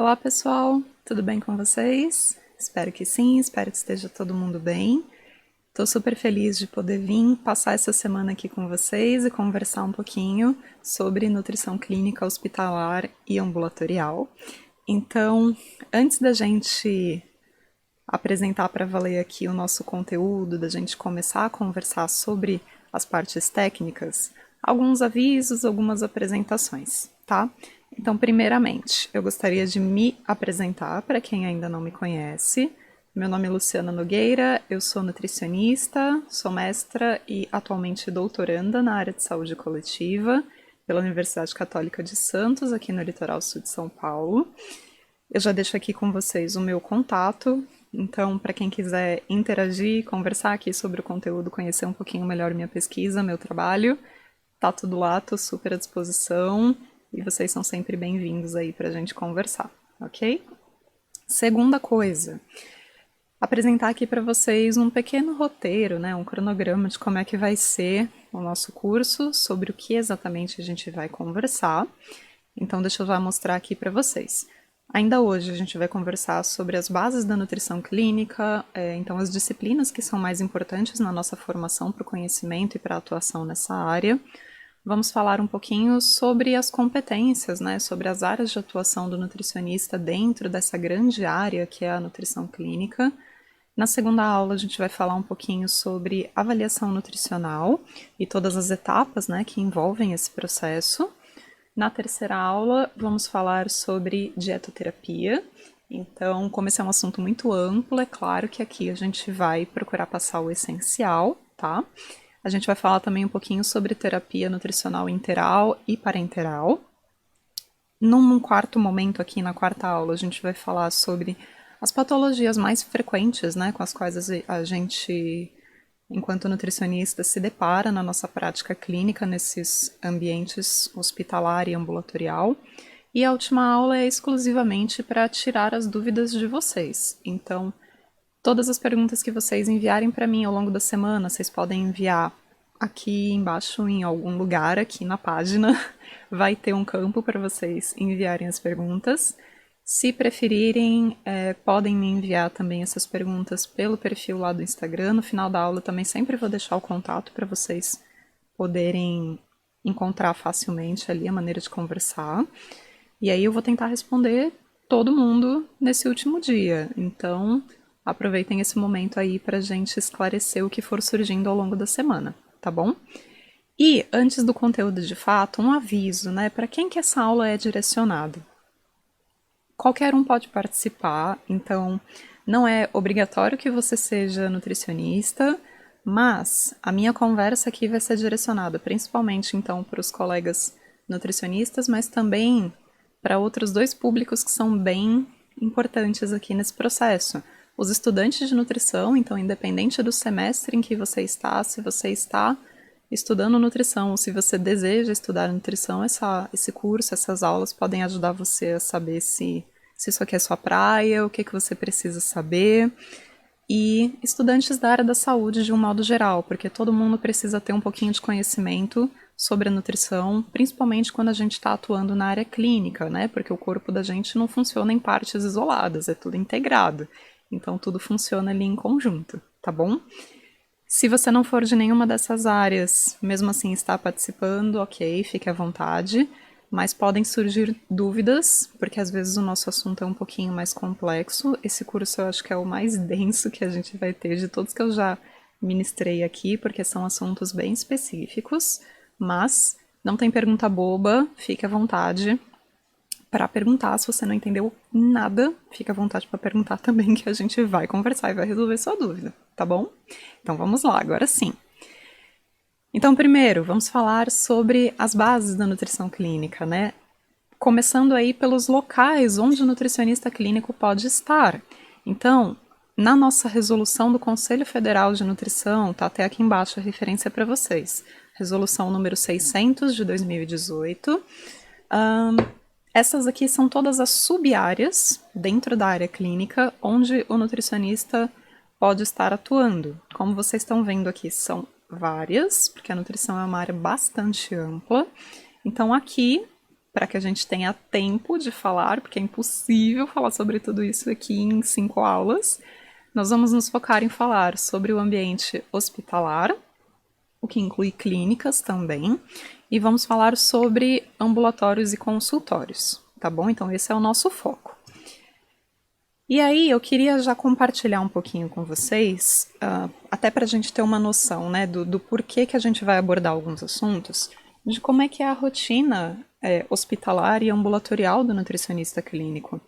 Olá pessoal, tudo bem com vocês? Espero que sim, espero que esteja todo mundo bem. Estou super feliz de poder vir passar essa semana aqui com vocês e conversar um pouquinho sobre nutrição clínica hospitalar e ambulatorial. Então, antes da gente apresentar para valer aqui o nosso conteúdo, da gente começar a conversar sobre as partes técnicas, alguns avisos, algumas apresentações, tá? Então, primeiramente, eu gostaria de me apresentar para quem ainda não me conhece. Meu nome é Luciana Nogueira, eu sou nutricionista, sou mestra e atualmente doutoranda na área de saúde coletiva pela Universidade Católica de Santos, aqui no litoral sul de São Paulo. Eu já deixo aqui com vocês o meu contato, então para quem quiser interagir, conversar aqui sobre o conteúdo, conhecer um pouquinho melhor minha pesquisa, meu trabalho, tá tudo lá, tô super à disposição e vocês são sempre bem-vindos aí pra gente conversar, ok? Segunda coisa, apresentar aqui para vocês um pequeno roteiro, né, um cronograma de como é que vai ser o nosso curso, sobre o que exatamente a gente vai conversar. Então deixa eu já mostrar aqui para vocês. Ainda hoje a gente vai conversar sobre as bases da nutrição clínica, então as disciplinas que são mais importantes na nossa formação para o conhecimento e para a atuação nessa área. Vamos falar um pouquinho sobre as competências, né, sobre as áreas de atuação do nutricionista dentro dessa grande área que é a nutrição clínica. Na segunda aula a gente vai falar um pouquinho sobre avaliação nutricional e todas as etapas, né, que envolvem esse processo. Na terceira aula, vamos falar sobre dietoterapia. Então, como esse é um assunto muito amplo, é claro que aqui a gente vai procurar passar o essencial, tá? A gente vai falar também um pouquinho sobre terapia nutricional interal e parenteral. Num quarto momento aqui, na quarta aula, a gente vai falar sobre as patologias mais frequentes, né, com as quais a gente, enquanto nutricionista, se depara na nossa prática clínica nesses ambientes hospitalar e ambulatorial. E a última aula é exclusivamente para tirar as dúvidas de vocês. Então, todas as perguntas que vocês enviarem para mim ao longo da semana, vocês podem enviar aqui embaixo, em algum lugar aqui na página. Vai ter um campo para vocês enviarem as perguntas. Se preferirem, podem me enviar também essas perguntas pelo perfil lá do Instagram. No final da aula também sempre vou deixar o contato para vocês poderem encontrar facilmente ali a maneira de conversar. E aí eu vou tentar responder todo mundo nesse último dia. Então, aproveitem esse momento aí para a gente esclarecer o que for surgindo ao longo da semana, tá bom? E, antes do conteúdo de fato, um aviso, né? Para quem que essa aula é direcionada? Qualquer um pode participar, então não é obrigatório que você seja nutricionista, mas a minha conversa aqui vai ser direcionada principalmente então para os colegas nutricionistas, mas também para outros dois públicos que são bem importantes aqui nesse processo. Os estudantes de nutrição, então independente do semestre em que você está, se você está estudando nutrição ou se você deseja estudar nutrição, esse curso, essas aulas podem ajudar você a saber se isso aqui é sua praia, o que você precisa saber. E estudantes da área da saúde de um modo geral, porque todo mundo precisa ter um pouquinho de conhecimento sobre a nutrição, principalmente quando a gente está atuando na área clínica, né? Porque o corpo da gente não funciona em partes isoladas, é tudo integrado. Então tudo funciona ali em conjunto, tá bom? Se você não for de nenhuma dessas áreas, mesmo assim está participando, ok, fique à vontade, mas podem surgir dúvidas, porque às vezes o nosso assunto é um pouquinho mais complexo. Esse curso eu acho que é o mais denso que a gente vai ter de todos que eu já ministrei aqui, porque são assuntos bem específicos, mas não tem pergunta boba, fique à vontade para perguntar. Se você não entendeu nada, fica à vontade para perguntar também, que a gente vai conversar e vai resolver sua dúvida, tá bom? Então vamos lá, agora sim. Então, primeiro, vamos falar sobre as bases da nutrição clínica, né? Começando aí pelos locais onde o nutricionista clínico pode estar. Então, na nossa resolução do Conselho Federal de Nutrição, tá até aqui embaixo a referência para vocês. Resolução número 600 de 2018. Essas aqui são todas as sub-áreas dentro da área clínica onde o nutricionista pode estar atuando. Como vocês estão vendo aqui, são várias, porque a nutrição é uma área bastante ampla. Então aqui para que a gente tenha tempo de falar, porque é impossível falar sobre tudo isso aqui em 5 aulas. Nós vamos nos focar em falar sobre o ambiente hospitalar, o que inclui clínicas também, e vamos falar sobre ambulatórios e consultórios, tá bom? Então esse é o nosso foco. E aí eu queria já compartilhar um pouquinho com vocês, até para a gente ter uma noção, né, do porquê que a gente vai abordar alguns assuntos, de como é que é a rotina hospitalar e ambulatorial do nutricionista clínico.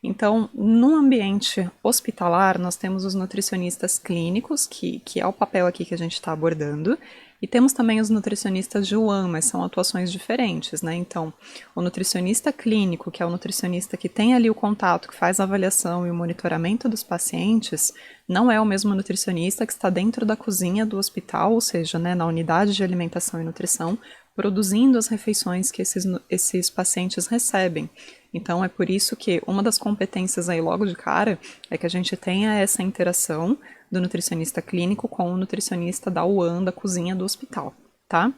Então, no ambiente hospitalar, nós temos os nutricionistas clínicos, que é o papel aqui que a gente está abordando, e temos também os nutricionistas de UAN, mas são atuações diferentes, né? Então, o nutricionista clínico, que é o nutricionista que tem ali o contato, que faz a avaliação e o monitoramento dos pacientes, não é o mesmo nutricionista que está dentro da cozinha do hospital, ou seja, né, na unidade de alimentação e nutrição, produzindo as refeições que esses pacientes recebem. Então, é por isso que uma das competências aí logo de cara é que a gente tenha essa interação do nutricionista clínico com o nutricionista da UAN, da cozinha do hospital, tá?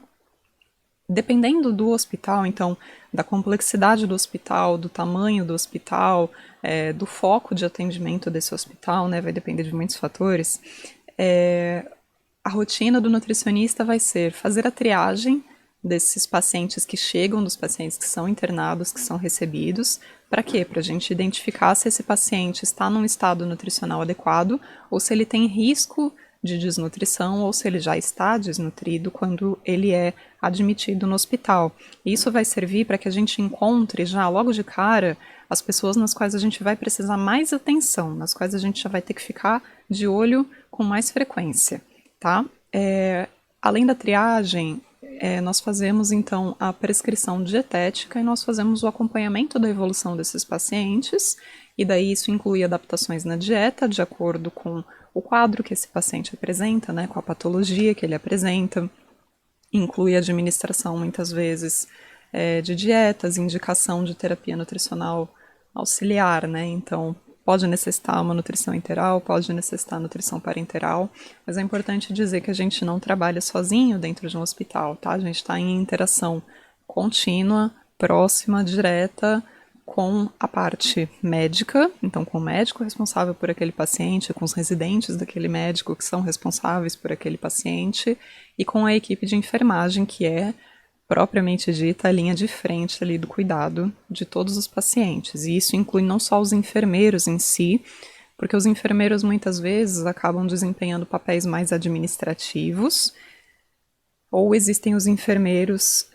Dependendo do hospital, então, da complexidade do hospital, do tamanho do hospital, do foco de atendimento desse hospital, né, vai depender de muitos fatores, a rotina do nutricionista vai ser fazer a triagem desses pacientes que chegam, dos pacientes que são internados, que são recebidos. Para quê? Para a gente identificar se esse paciente está num estado nutricional adequado ou se ele tem risco de desnutrição ou se ele já está desnutrido quando ele é admitido no hospital. Isso vai servir para que a gente encontre já logo de cara as pessoas nas quais a gente vai precisar mais atenção, nas quais a gente já vai ter que ficar de olho com mais frequência, tá? Além da triagem, nós fazemos então a prescrição dietética e nós fazemos o acompanhamento da evolução desses pacientes, e daí isso inclui adaptações na dieta de acordo com o quadro que esse paciente apresenta, né, com a patologia que ele apresenta, inclui a administração muitas vezes de dietas, indicação de terapia nutricional auxiliar, né, então pode necessitar uma nutrição interal, pode necessitar nutrição parenteral, mas é importante dizer que a gente não trabalha sozinho dentro de um hospital, tá? A gente está em interação contínua, próxima, direta com a parte médica, então com o médico responsável por aquele paciente, com os residentes daquele médico que são responsáveis por aquele paciente, e com a equipe de enfermagem, que é propriamente dita a linha de frente ali do cuidado de todos os pacientes. E isso inclui não só os enfermeiros em si, porque os enfermeiros muitas vezes acabam desempenhando papéis mais administrativos, ou existem os enfermeiros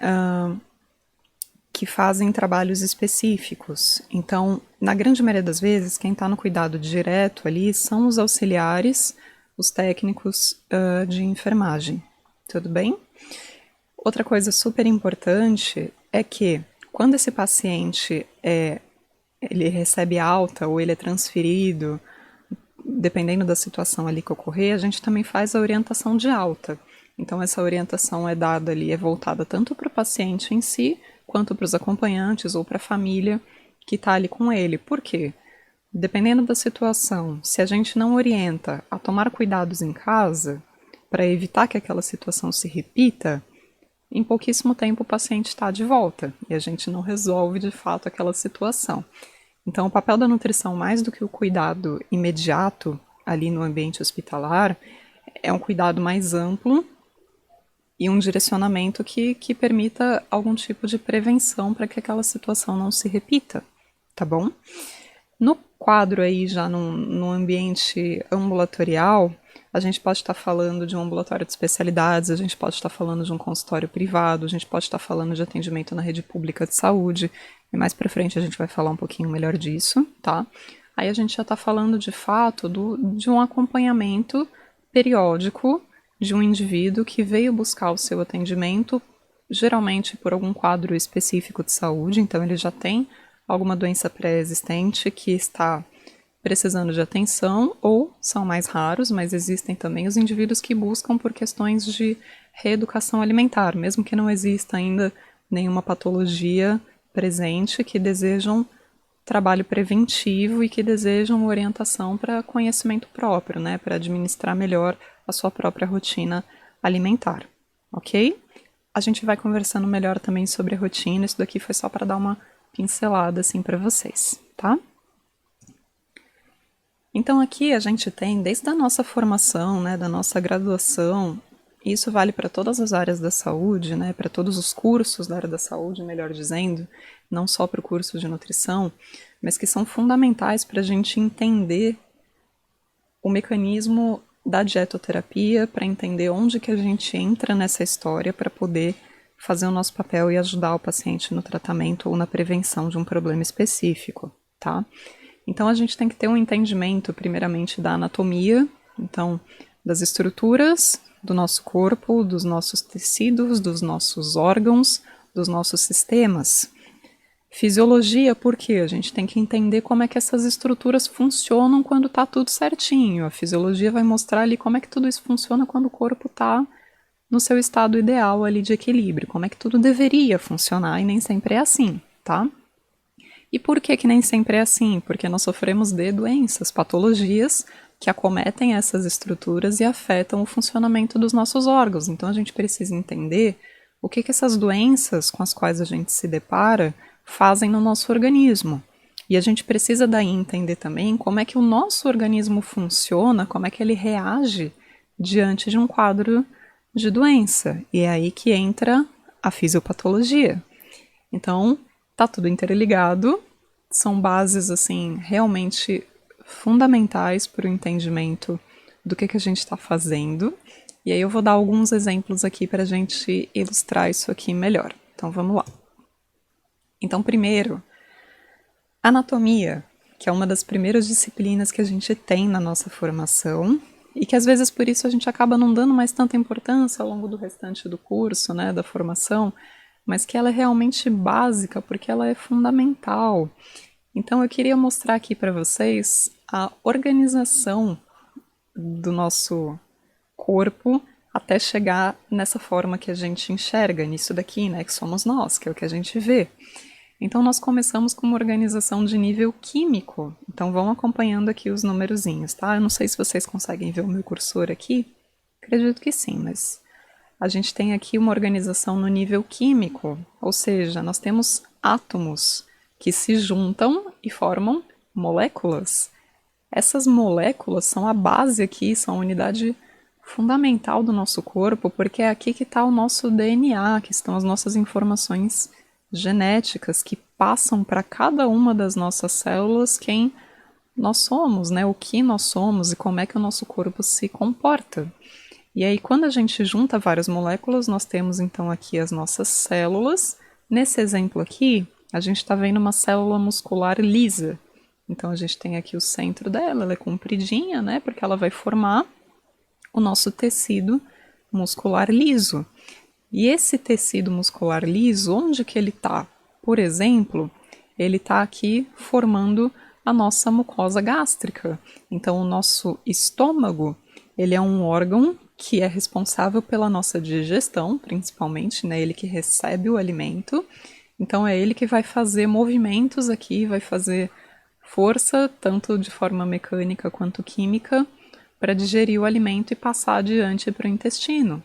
que fazem trabalhos específicos. Então, na grande maioria das vezes, quem está no cuidado direto ali são os auxiliares, os técnicos de enfermagem. Tudo bem? Outra coisa super importante é que quando esse paciente ele recebe alta ou ele é transferido, dependendo da situação ali que ocorrer, a gente também faz a orientação de alta. Então essa orientação é dada ali, é voltada tanto para o paciente em si, quanto para os acompanhantes ou para a família que está ali com ele. Por quê? Dependendo da situação, se a gente não orienta a tomar cuidados em casa, para evitar que aquela situação se repita, em pouquíssimo tempo o paciente está de volta e a gente não resolve de fato aquela situação. Então, o papel da nutrição, mais do que o cuidado imediato ali no ambiente hospitalar, é um cuidado mais amplo e um direcionamento que permita algum tipo de prevenção para que aquela situação não se repita, tá bom? No quadro aí, já no ambiente ambulatorial, a gente pode estar falando de um ambulatório de especialidades, a gente pode estar falando de um consultório privado, a gente pode estar falando de atendimento na rede pública de saúde, e mais para frente a gente vai falar um pouquinho melhor disso, tá? Aí a gente já está falando de fato de um acompanhamento periódico de um indivíduo que veio buscar o seu atendimento, geralmente por algum quadro específico de saúde, então ele já tem alguma doença pré-existente que está precisando de atenção, ou são mais raros, mas existem também os indivíduos que buscam por questões de reeducação alimentar, mesmo que não exista ainda nenhuma patologia presente, que desejam trabalho preventivo e que desejam orientação para conhecimento próprio, né, para administrar melhor a sua própria rotina alimentar, ok? a gente vai conversando melhor também sobre a rotina. Isso daqui foi só para dar uma pincelada assim para vocês, tá? Então aqui a gente tem, desde a nossa formação, né, da nossa graduação, isso vale para todas as áreas da saúde, né, para todos os cursos da área da saúde, melhor dizendo, não só para o curso de nutrição, mas que são fundamentais para a gente entender o mecanismo da dietoterapia, para entender onde que a gente entra nessa história para poder fazer o nosso papel e ajudar o paciente no tratamento ou na prevenção de um problema específico, tá? Então a gente tem que ter um entendimento, primeiramente, da anatomia, então das estruturas do nosso corpo, dos nossos tecidos, dos nossos órgãos, dos nossos sistemas. Fisiologia, porque a gente tem que entender como é que essas estruturas funcionam quando está tudo certinho. A fisiologia vai mostrar ali como é que tudo isso funciona quando o corpo está no seu estado ideal ali de equilíbrio, como é que tudo deveria funcionar e nem sempre é assim, tá? E por que nem sempre é assim? Porque nós sofremos de doenças, patologias que acometem essas estruturas e afetam o funcionamento dos nossos órgãos. Então a gente precisa entender o que essas doenças com as quais a gente se depara fazem no nosso organismo. E a gente precisa daí entender também como é que o nosso organismo funciona, como é que ele reage diante de um quadro de doença. E é aí que entra a fisiopatologia. Então, tá tudo interligado, são bases assim realmente fundamentais para o entendimento do que a gente está fazendo. E aí eu vou dar alguns exemplos aqui para a gente ilustrar isso aqui melhor. Então vamos lá. Então primeiro, anatomia, que é uma das primeiras disciplinas que a gente tem na nossa formação e que às vezes por isso a gente acaba não dando mais tanta importância ao longo do restante do curso, né, da formação, mas que ela é realmente básica porque ela é fundamental. Então eu queria mostrar aqui para vocês a organização do nosso corpo até chegar nessa forma que a gente enxerga, nisso daqui, né, que somos nós, que é o que a gente vê. Então nós começamos com uma organização de nível químico. Então vão acompanhando aqui os numerozinhos, tá? Eu não sei se vocês conseguem ver o meu cursor aqui. Acredito que sim, mas a gente tem aqui uma organização no nível químico, ou seja, nós temos átomos que se juntam e formam moléculas. Essas moléculas são a base aqui, são a unidade fundamental do nosso corpo, porque é aqui que está o nosso DNA, que estão as nossas informações genéticas que passam para cada uma das nossas células quem nós somos, né? O que nós somos e como é que o nosso corpo se comporta. E aí, quando a gente junta várias moléculas, nós temos então aqui as nossas células. Nesse exemplo aqui, a gente está vendo uma célula muscular lisa. Então a gente tem aqui o centro dela, ela é compridinha, né? Porque ela vai formar o nosso tecido muscular liso. E esse tecido muscular liso, onde que ele está? Por exemplo, ele está aqui formando a nossa mucosa gástrica. Então, o nosso estômago, ele é um órgão que é responsável pela nossa digestão, principalmente, né? Ele que recebe o alimento. Então, é ele que vai fazer movimentos aqui, vai fazer força, tanto de forma mecânica quanto química, para digerir o alimento e passar adiante para o intestino.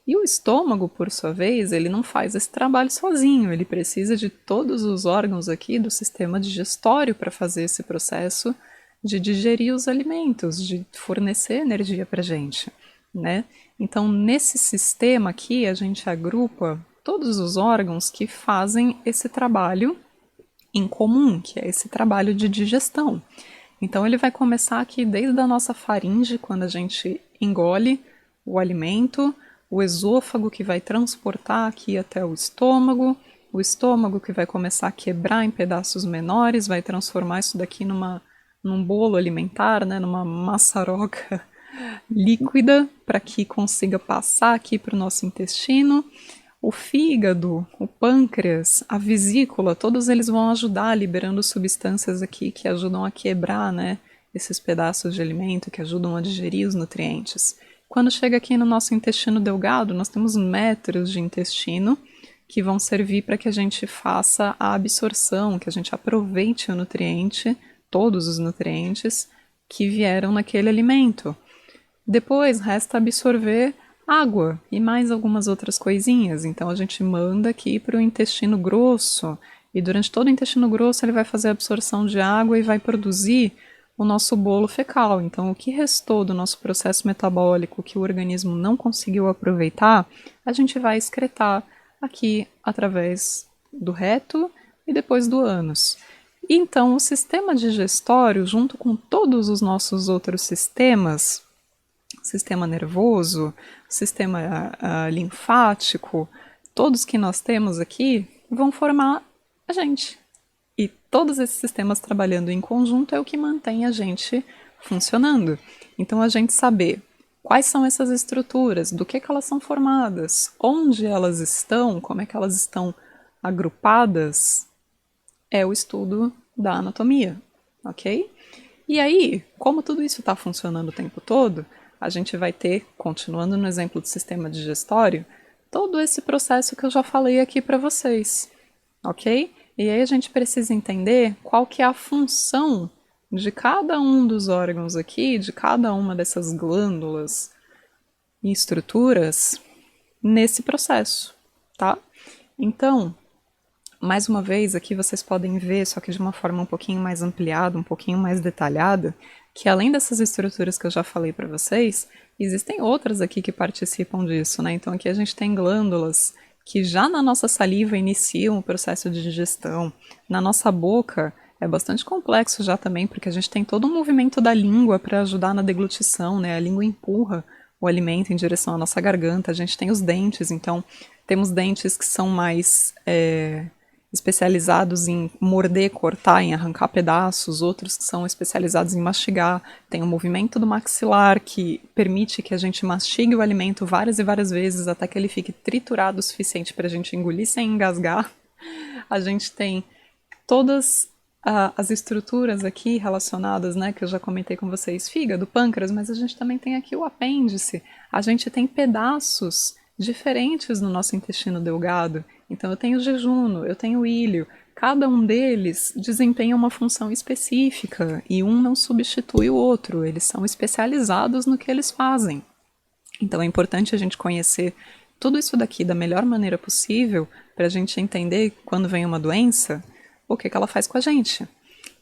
E o estômago, por sua vez, ele não faz esse trabalho sozinho, ele precisa de todos os órgãos aqui do sistema digestório para fazer esse processo de digerir os alimentos, de fornecer energia para a gente, né? Então, nesse sistema aqui, a gente agrupa todos os órgãos que fazem esse trabalho em comum, que é esse trabalho de digestão. Então, ele vai começar aqui desde a nossa faringe, quando a gente engole o alimento, o esôfago que vai transportar aqui até o estômago que vai começar a quebrar em pedaços menores, vai transformar isso daqui num bolo alimentar, né, numa maçaroca líquida, para que consiga passar aqui para o nosso intestino. O fígado, o pâncreas, a vesícula, todos eles vão ajudar liberando substâncias aqui que ajudam a quebrar, né, esses pedaços de alimento, que ajudam a digerir os nutrientes. Quando chega aqui no nosso intestino delgado, nós temos metros de intestino que vão servir para que a gente faça a absorção, que a gente aproveite o nutriente, todos os nutrientes que vieram naquele alimento. Depois resta absorver água e mais algumas outras coisinhas. Então a gente manda aqui para o intestino grosso e durante todo o intestino grosso ele vai fazer a absorção de água e vai produzir o nosso bolo fecal. Então o que restou do nosso processo metabólico que o organismo não conseguiu aproveitar, a gente vai excretar aqui através do reto e depois do ânus. Então, o sistema digestório, junto com todos os nossos outros sistemas, sistema nervoso, sistema linfático, todos que nós temos aqui, vão formar a gente. E todos esses sistemas trabalhando em conjunto é o que mantém a gente funcionando. Então, a gente saber quais são essas estruturas, do que elas são formadas, onde elas estão, como é que elas estão agrupadas, é o estudo da anatomia, ok? E aí, como tudo isso está funcionando o tempo todo, a gente vai ter, continuando no exemplo do sistema digestório, todo esse processo que eu já falei aqui para vocês, ok? E aí a gente precisa entender qual que é a função de cada um dos órgãos aqui, de cada uma dessas glândulas e estruturas nesse processo, tá? Então, mais uma vez, aqui vocês podem ver, só que de uma forma um pouquinho mais ampliada, um pouquinho mais detalhada, que além dessas estruturas que eu já falei para vocês, existem outras aqui que participam disso, né? Então aqui a gente tem glândulas que já na nossa saliva iniciam o processo de digestão. Na nossa boca é bastante complexo já também, porque a gente tem todo um movimento da língua para ajudar na deglutição, né? A língua empurra o alimento em direção à nossa garganta. A gente tem os dentes, então temos dentes que são mais especializados em morder, cortar, em arrancar pedaços, outros que são especializados em mastigar. Tem o movimento do maxilar, que permite que a gente mastigue o alimento várias e várias vezes até que ele fique triturado o suficiente para a gente engolir sem engasgar. A gente tem todas as estruturas aqui relacionadas, né, que eu já comentei com vocês, fígado, pâncreas, mas a gente também tem aqui o apêndice. A gente tem pedaços diferentes no nosso intestino delgado. Então eu tenho jejuno, eu tenho ilho. Cada um deles desempenha uma função específica e um não substitui o outro. Eles são especializados no que eles fazem. Então é importante a gente conhecer tudo isso daqui da melhor maneira possível para a gente entender quando vem uma doença, o que ela faz com a gente.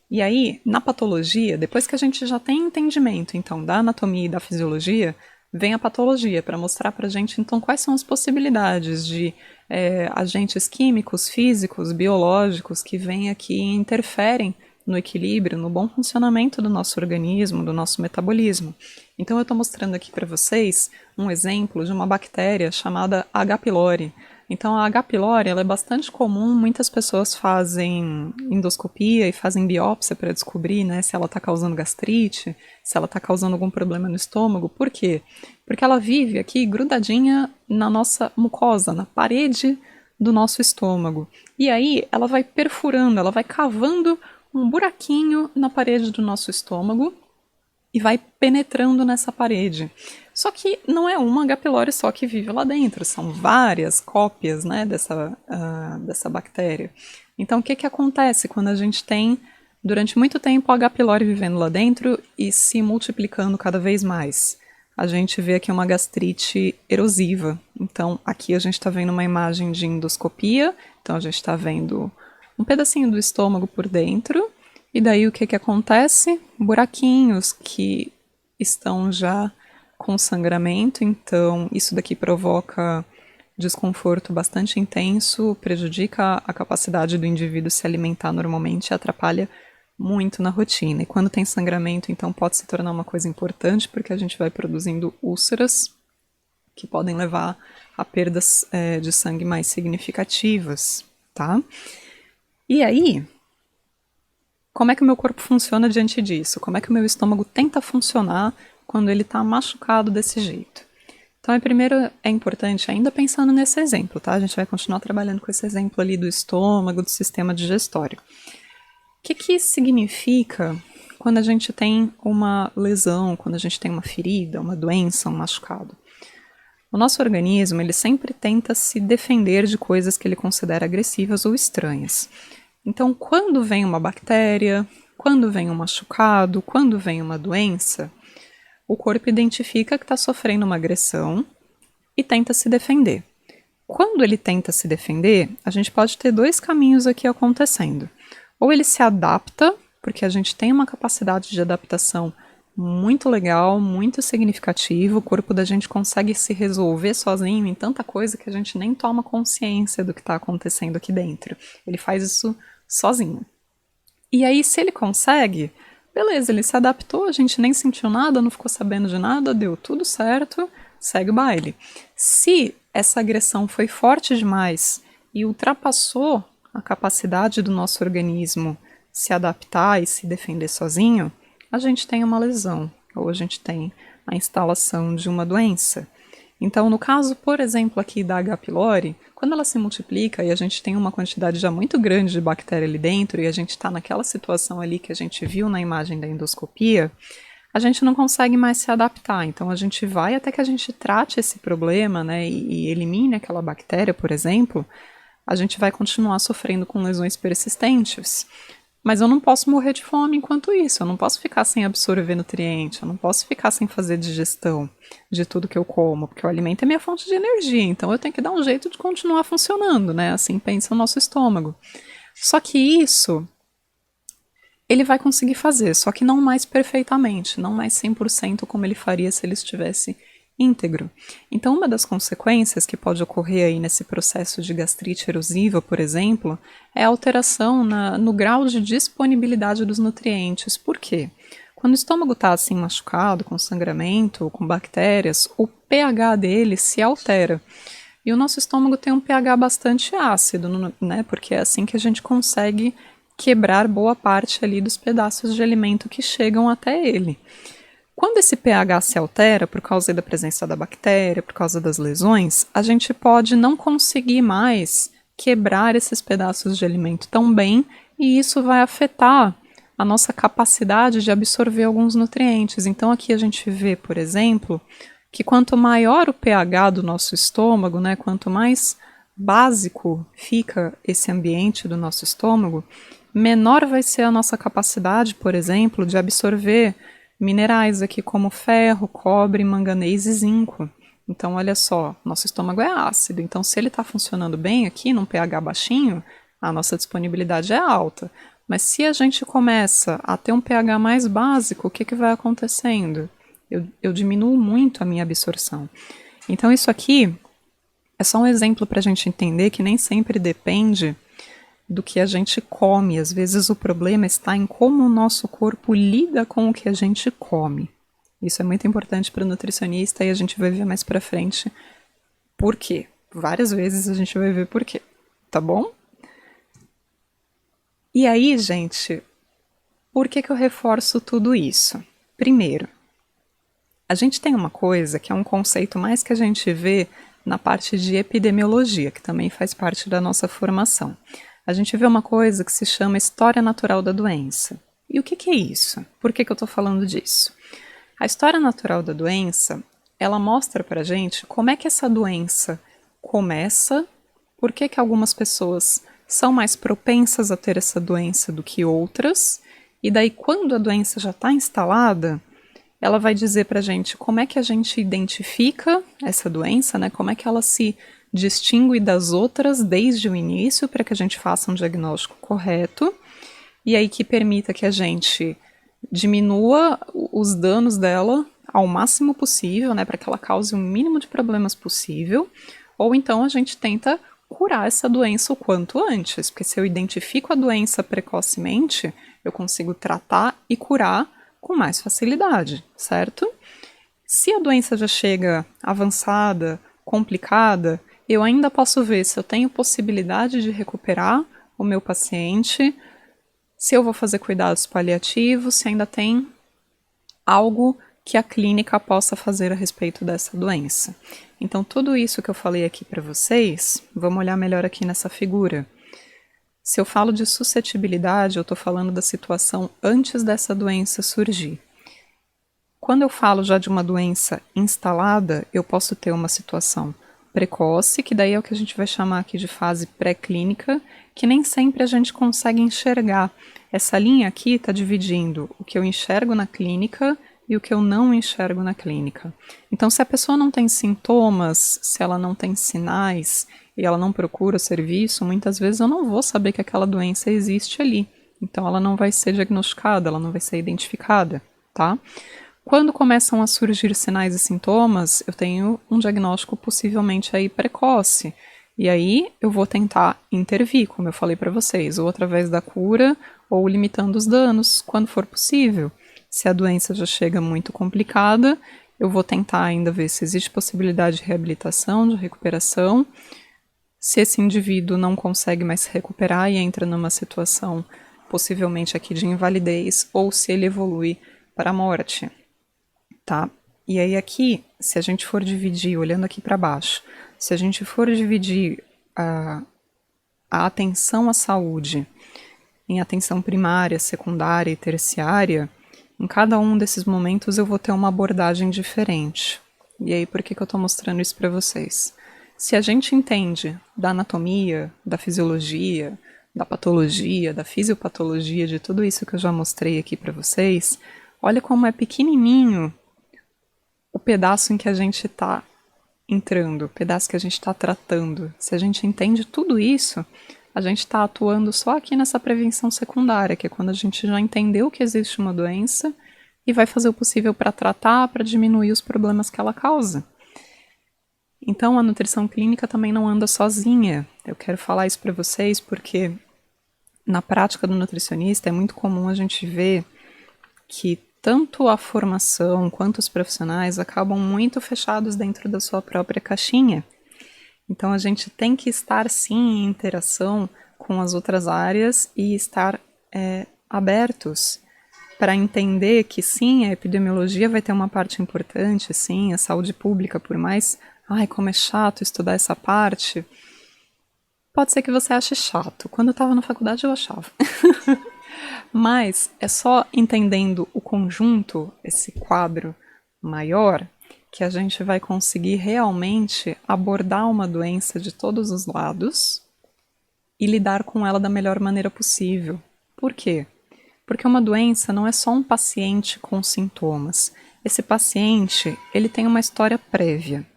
E aí, na patologia, depois que a gente já tem entendimento então da anatomia e da fisiologia, vem a patologia para mostrar para a gente, então, quais são as possibilidades de agentes químicos, físicos, biológicos que vêm aqui e interferem no equilíbrio, no bom funcionamento do nosso organismo, do nosso metabolismo. Então, eu estou mostrando aqui para vocês um exemplo de uma bactéria chamada H. pylori. Então, a H. pylori ela é bastante comum, muitas pessoas fazem endoscopia e fazem biópsia para descobrir, né, se ela está causando gastrite, se ela está causando algum problema no estômago. Por quê? Porque ela vive aqui grudadinha na nossa mucosa, na parede do nosso estômago. E aí ela vai perfurando, ela vai cavando um buraquinho na parede do nosso estômago e vai penetrando nessa parede. Só que não é uma H. pylori só que vive lá dentro, são várias cópias, né, dessa bactéria. Então o que acontece quando a gente tem durante muito tempo a H. pylori vivendo lá dentro e se multiplicando cada vez mais? A gente vê aqui uma gastrite erosiva. Então aqui a gente está vendo uma imagem de endoscopia, então a gente está vendo um pedacinho do estômago por dentro. E daí o que acontece? Buraquinhos que estão já com sangramento, então isso daqui provoca desconforto bastante intenso, prejudica a capacidade do indivíduo se alimentar normalmente e atrapalha muito na rotina. E quando tem sangramento, então pode se tornar uma coisa importante, porque a gente vai produzindo úlceras que podem levar a perdas de sangue mais significativas, tá? E aí, como é que o meu corpo funciona diante disso? Como é que o meu estômago tenta funcionar quando ele está machucado desse jeito? Então, primeiro é importante, ainda pensando nesse exemplo, tá? A gente vai continuar trabalhando com esse exemplo ali do estômago, do sistema digestório. O que significa quando a gente tem uma lesão, quando a gente tem uma ferida, uma doença, um machucado? O nosso organismo, ele sempre tenta se defender de coisas que ele considera agressivas ou estranhas. Então, quando vem uma bactéria, quando vem um machucado, quando vem uma doença, o corpo identifica que está sofrendo uma agressão e tenta se defender. Quando ele tenta se defender, a gente pode ter dois caminhos aqui acontecendo. Ou ele se adapta, porque a gente tem uma capacidade de adaptação muito legal, muito significativa, o corpo da gente consegue se resolver sozinho em tanta coisa que a gente nem toma consciência do que está acontecendo aqui dentro. Ele faz isso sozinho. E aí, se ele consegue, beleza, ele se adaptou, a gente nem sentiu nada, não ficou sabendo de nada, deu tudo certo, segue o baile. Se essa agressão foi forte demais e ultrapassou a capacidade do nosso organismo se adaptar e se defender sozinho, a gente tem uma lesão, ou a gente tem a instalação de uma doença. Então, no caso, por exemplo, aqui da H. pylori, quando ela se multiplica e a gente tem uma quantidade já muito grande de bactéria ali dentro e a gente está naquela situação ali que a gente viu na imagem da endoscopia, a gente não consegue mais se adaptar. Então, a gente vai até que a gente trate esse problema, né, e elimine aquela bactéria, por exemplo, a gente vai continuar sofrendo com lesões persistentes. Mas eu não posso morrer de fome enquanto isso, eu não posso ficar sem absorver nutriente, eu não posso ficar sem fazer digestão de tudo que eu como, porque o alimento é minha fonte de energia, então eu tenho que dar um jeito de continuar funcionando, né? Assim pensa o nosso estômago. Só que isso ele vai conseguir fazer, só que não mais perfeitamente, não mais 100% como ele faria se ele estivesse íntegro. Então, uma das consequências que pode ocorrer aí nesse processo de gastrite erosiva, por exemplo, é a alteração no grau de disponibilidade dos nutrientes. Por quê? Quando o estômago está assim machucado, com sangramento, com bactérias, o pH dele se altera. E o nosso estômago tem um pH bastante ácido, né? Porque é assim que a gente consegue quebrar boa parte ali dos pedaços de alimento que chegam até ele. Quando esse pH se altera por causa da presença da bactéria, por causa das lesões, a gente pode não conseguir mais quebrar esses pedaços de alimento tão bem e isso vai afetar a nossa capacidade de absorver alguns nutrientes. Então aqui a gente vê, por exemplo, que quanto maior o pH do nosso estômago, né, quanto mais básico fica esse ambiente do nosso estômago, menor vai ser a nossa capacidade, por exemplo, de absorver minerais aqui como ferro, cobre, manganês e zinco. Então, olha só, nosso estômago é ácido. Então, se ele está funcionando bem aqui, num pH baixinho, a nossa disponibilidade é alta. Mas se a gente começa a ter um pH mais básico, o que vai acontecendo? Eu diminuo muito a minha absorção. Então, isso aqui é só um exemplo para a gente entender que nem sempre depende do que a gente come. Às vezes o problema está em como o nosso corpo lida com o que a gente come. Isso é muito importante para o nutricionista e a gente vai ver mais para frente por quê. Várias vezes a gente vai ver por quê, tá bom? E aí, gente, por que eu reforço tudo isso? Primeiro, a gente tem uma coisa que é um conceito mais que a gente vê na parte de epidemiologia, que também faz parte da nossa formação. A gente vê uma coisa que se chama história natural da doença. E o que é isso? Por que eu estou falando disso? A história natural da doença, ela mostra pra gente como é que essa doença começa, por que algumas pessoas são mais propensas a ter essa doença do que outras, e daí quando a doença já está instalada, ela vai dizer pra gente como é que a gente identifica essa doença, né? Como é que ela se distingue das outras desde o início para que a gente faça um diagnóstico correto e aí que permita que a gente diminua os danos dela ao máximo possível, né, para que ela cause o mínimo de problemas possível, ou então a gente tenta curar essa doença o quanto antes, porque se eu identifico a doença precocemente, eu consigo tratar e curar com mais facilidade, certo? Se a doença já chega avançada, complicada, eu ainda posso ver se eu tenho possibilidade de recuperar o meu paciente, se eu vou fazer cuidados paliativos, se ainda tem algo que a clínica possa fazer a respeito dessa doença. Então, tudo isso que eu falei aqui para vocês, vamos olhar melhor aqui nessa figura. Se eu falo de suscetibilidade, eu estou falando da situação antes dessa doença surgir. Quando eu falo já de uma doença instalada, eu posso ter uma situação precoce, que daí é o que a gente vai chamar aqui de fase pré-clínica, que nem sempre a gente consegue enxergar. Essa linha aqui está dividindo o que eu enxergo na clínica e o que eu não enxergo na clínica. Então, se a pessoa não tem sintomas, se ela não tem sinais e ela não procura o serviço, muitas vezes eu não vou saber que aquela doença existe ali. Então, ela não vai ser diagnosticada, ela não vai ser identificada, tá? Quando começam a surgir sinais e sintomas, eu tenho um diagnóstico possivelmente aí precoce. E aí eu vou tentar intervir, como eu falei para vocês, ou através da cura, ou limitando os danos, quando for possível. Se a doença já chega muito complicada, eu vou tentar ainda ver se existe possibilidade de reabilitação, de recuperação. Se esse indivíduo não consegue mais se recuperar e entra numa situação possivelmente aqui de invalidez, ou se ele evolui para a morte, tá? E aí aqui, se a gente for dividir, olhando aqui para baixo, se a gente for dividir a atenção à saúde em atenção primária, secundária e terciária, em cada um desses momentos eu vou ter uma abordagem diferente. E aí, por que eu estou mostrando isso para vocês? Se a gente entende da anatomia, da fisiologia, da patologia, da fisiopatologia, de tudo isso que eu já mostrei aqui para vocês, olha como é pequenininho o pedaço em que a gente está entrando, o pedaço que a gente está tratando. Se a gente entende tudo isso, a gente está atuando só aqui nessa prevenção secundária, que é quando a gente já entendeu que existe uma doença e vai fazer o possível para tratar, para diminuir os problemas que ela causa. Então, a nutrição clínica também não anda sozinha. Eu quero falar isso para vocês porque na prática do nutricionista é muito comum a gente ver que tanto a formação quanto os profissionais acabam muito fechados dentro da sua própria caixinha. Então a gente tem que estar sim em interação com as outras áreas e estar abertos para entender que sim, a epidemiologia vai ter uma parte importante, sim, a saúde pública, por mais, ai, como é chato estudar essa parte, pode ser que você ache chato. Quando eu estava na faculdade eu achava. Mas é só entendendo o conjunto, esse quadro maior, que a gente vai conseguir realmente abordar uma doença de todos os lados e lidar com ela da melhor maneira possível. Por quê? Porque uma doença não é só um paciente com sintomas. Esse paciente, ele tem uma história prévia.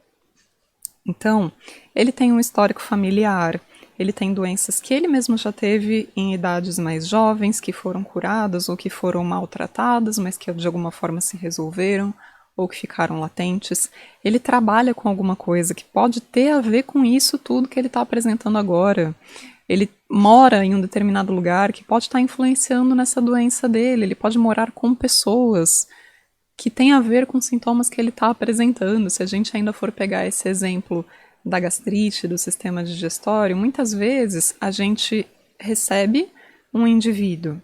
Então, ele tem um histórico familiar, ele tem doenças que ele mesmo já teve em idades mais jovens, que foram curadas ou que foram maltratadas, mas que de alguma forma se resolveram ou que ficaram latentes. Ele trabalha com alguma coisa que pode ter a ver com isso tudo que ele está apresentando agora. Ele mora em um determinado lugar que pode estar influenciando nessa doença dele. Ele pode morar com pessoas que têm a ver com sintomas que ele está apresentando. Se a gente ainda for pegar esse exemplo da gastrite, do sistema digestório, muitas vezes a gente recebe um indivíduo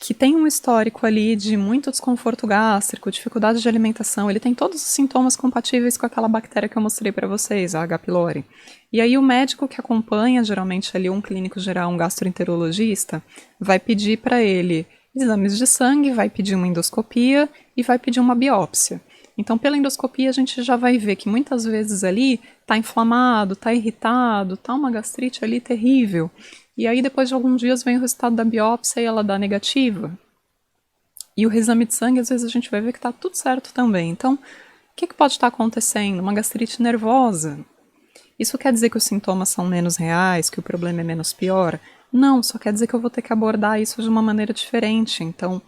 que tem um histórico ali de muito desconforto gástrico, dificuldade de alimentação, ele tem todos os sintomas compatíveis com aquela bactéria que eu mostrei para vocês, a H. pylori. E aí o médico que acompanha, geralmente ali um clínico geral, um gastroenterologista, vai pedir para ele exames de sangue, vai pedir uma endoscopia e vai pedir uma biópsia. Então, pela endoscopia, a gente já vai ver que muitas vezes ali está inflamado, está irritado, está uma gastrite ali terrível. E aí, depois de alguns dias, vem o resultado da biópsia e ela dá negativa. E o exame de sangue, às vezes, a gente vai ver que está tudo certo também. Então, o que pode estar acontecendo? Uma gastrite nervosa. Isso quer dizer que os sintomas são menos reais, que o problema é menos pior? Não, só quer dizer que eu vou ter que abordar isso de uma maneira diferente. Então,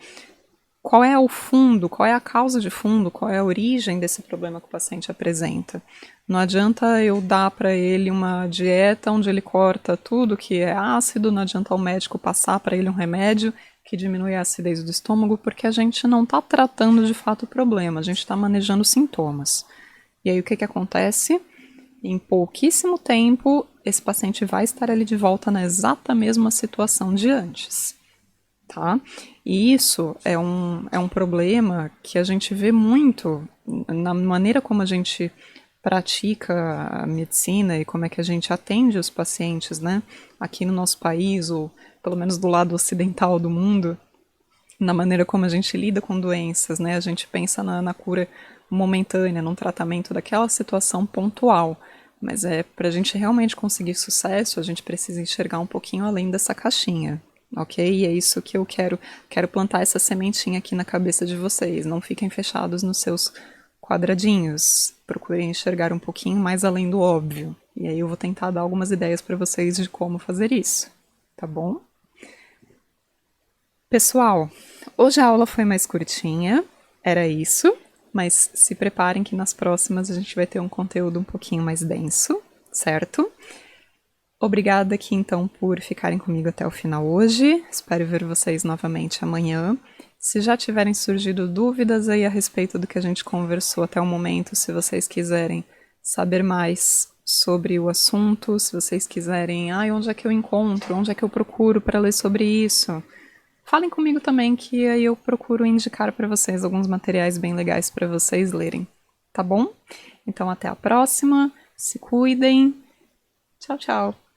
qual é o fundo, qual é a causa de fundo, qual é a origem desse problema que o paciente apresenta? Não adianta eu dar para ele uma dieta onde ele corta tudo que é ácido, não adianta o médico passar para ele um remédio que diminui a acidez do estômago, porque a gente não está tratando de fato o problema, a gente está manejando sintomas. E aí o que acontece? Em pouquíssimo tempo, esse paciente vai estar ali de volta na exata mesma situação de antes. Tá? E isso é um problema que a gente vê muito na maneira como a gente pratica a medicina e como é que a gente atende os pacientes, né? Aqui no nosso país, ou pelo menos do lado ocidental do mundo, na maneira como a gente lida com doenças, né? A gente pensa na cura momentânea, num tratamento daquela situação pontual. Mas para a gente realmente conseguir sucesso, a gente precisa enxergar um pouquinho além dessa caixinha. ok? E é isso que eu quero plantar essa sementinha aqui na cabeça de vocês. Não fiquem fechados nos seus quadradinhos. Procurem enxergar um pouquinho mais além do óbvio. E aí eu vou tentar dar algumas ideias para vocês de como fazer isso, tá bom? Pessoal, hoje a aula foi mais curtinha, era isso, mas se preparem que nas próximas a gente vai ter um conteúdo um pouquinho mais denso, certo? Obrigada aqui então por ficarem comigo até o final hoje. Espero ver vocês novamente amanhã. Se já tiverem surgido dúvidas aí a respeito do que a gente conversou até o momento, se vocês quiserem saber mais sobre o assunto, se vocês quiserem, onde é que eu encontro, onde é que eu procuro para ler sobre isso, falem comigo também que aí eu procuro indicar para vocês alguns materiais bem legais para vocês lerem, tá bom? Então até a próxima, se cuidem, tchau, tchau!